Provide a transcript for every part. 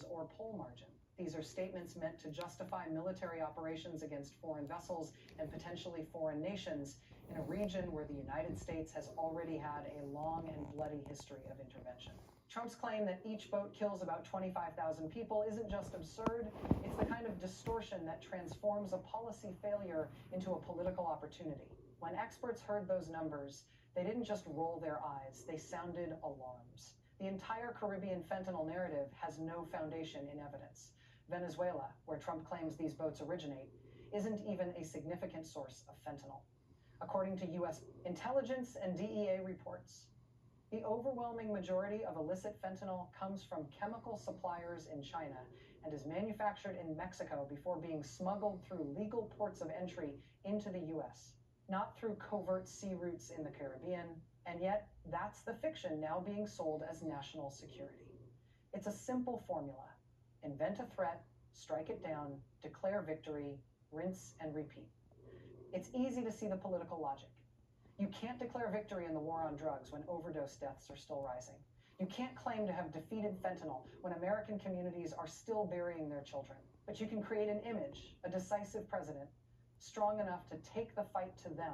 or pole margin. These are statements meant to justify military operations against foreign vessels and potentially foreign nations in a region where the United States has already had a long and bloody history of intervention. Trump's claim that each boat kills about 25,000 people isn't just absurd, it's the kind of distortion that transforms a policy failure into a political opportunity. When experts heard those numbers, they didn't just roll their eyes, they sounded alarms. The entire Caribbean fentanyl narrative has no foundation in evidence. Venezuela, where Trump claims these boats originate, isn't even a significant source of fentanyl. According to U.S. intelligence and DEA reports, the overwhelming majority of illicit fentanyl comes from chemical suppliers in China and is manufactured in Mexico before being smuggled through legal ports of entry into the U.S., not through covert sea routes in the Caribbean, and yet that's the fiction now being sold as national security. It's a simple formula. Invent a threat, strike it down, declare victory, rinse and repeat. It's easy to see the political logic. You can't declare victory in the war on drugs when overdose deaths are still rising. You can't claim to have defeated fentanyl when American communities are still burying their children. But you can create an image, a decisive president, strong enough to take the fight to them,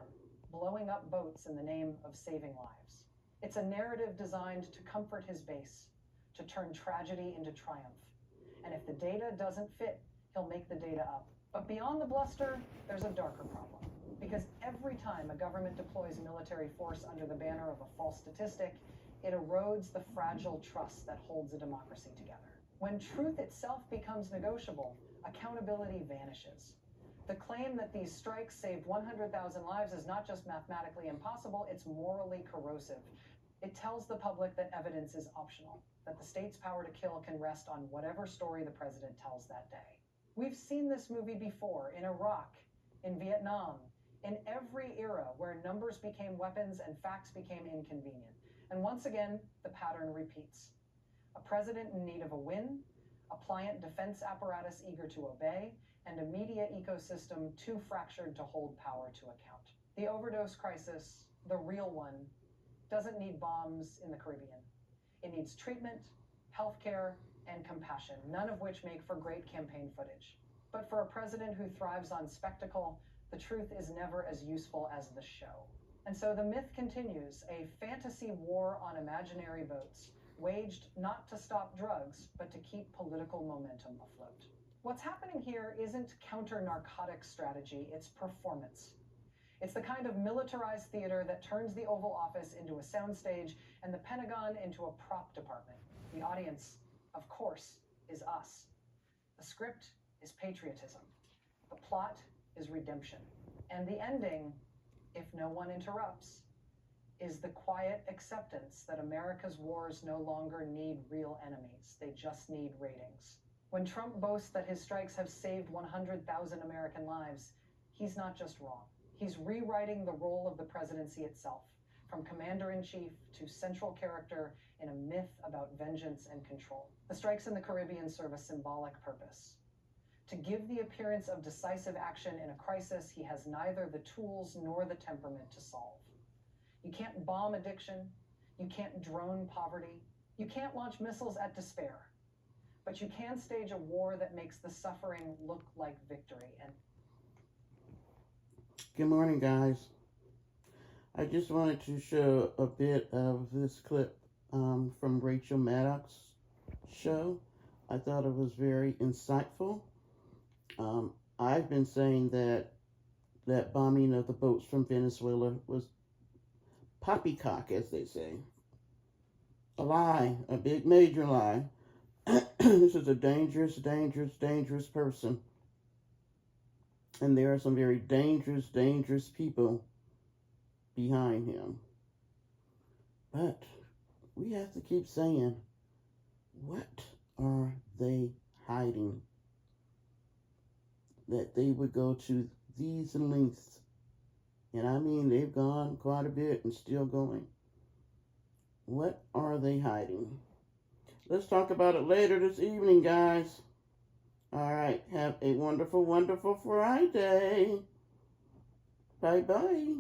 blowing up boats in the name of saving lives. It's a narrative designed to comfort his base, to turn tragedy into triumph. And if the data doesn't fit, he'll make the data up. But beyond the bluster, there's a darker problem. Because every time a government deploys military force under the banner of a false statistic, it erodes the fragile trust that holds a democracy together. When truth itself becomes negotiable, accountability vanishes. The claim that these strikes saved 100,000 lives is not just mathematically impossible, it's morally corrosive. It tells the public that evidence is optional, that the state's power to kill can rest on whatever story the president tells that day. We've seen this movie before in Iraq, in Vietnam, in every era where numbers became weapons and facts became inconvenient. And once again, the pattern repeats. A president in need of a win, a pliant defense apparatus eager to obey, and a media ecosystem too fractured to hold power to account. The overdose crisis, the real one, doesn't need bombs in the Caribbean. It needs treatment, healthcare, and compassion, none of which make for great campaign footage. But for a president who thrives on spectacle, the truth is never as useful as the show. And so the myth continues, a fantasy war on imaginary boats, waged not to stop drugs, but to keep political momentum afloat. What's happening here isn't counter-narcotic strategy, it's performance. It's the kind of militarized theater that turns the Oval Office into a soundstage and the Pentagon into a prop department. The audience, of course, is us. The script is patriotism. The plot is redemption. And the ending, if no one interrupts, is the quiet acceptance that America's wars no longer need real enemies. They just need ratings. When Trump boasts that his strikes have saved 100,000 American lives, he's not just wrong. He's rewriting the role of the presidency itself, from commander-in-chief to central character in a myth about vengeance and control. The strikes in the Caribbean serve a symbolic purpose. To give the appearance of decisive action in a crisis he has neither the tools nor the temperament to solve. You can't bomb addiction, you can't drone poverty, you can't launch missiles at despair, but you can stage a war that makes the suffering look like victory. And good morning, guys. I just wanted to show a bit of this clip from Rachel Maddow's show. I thought it was very insightful. I've been saying that bombing of the boats from Venezuela was poppycock, as they say. A lie, a big major lie. This is a dangerous, dangerous, dangerous person. And there are some very dangerous, dangerous people behind him. But we have to keep saying, what are they hiding? That they would go to these lengths. And I mean, they've gone quite a bit and still going. What are they hiding? Let's talk about it later this evening, guys. All right. Have a wonderful, wonderful Friday. Bye-bye.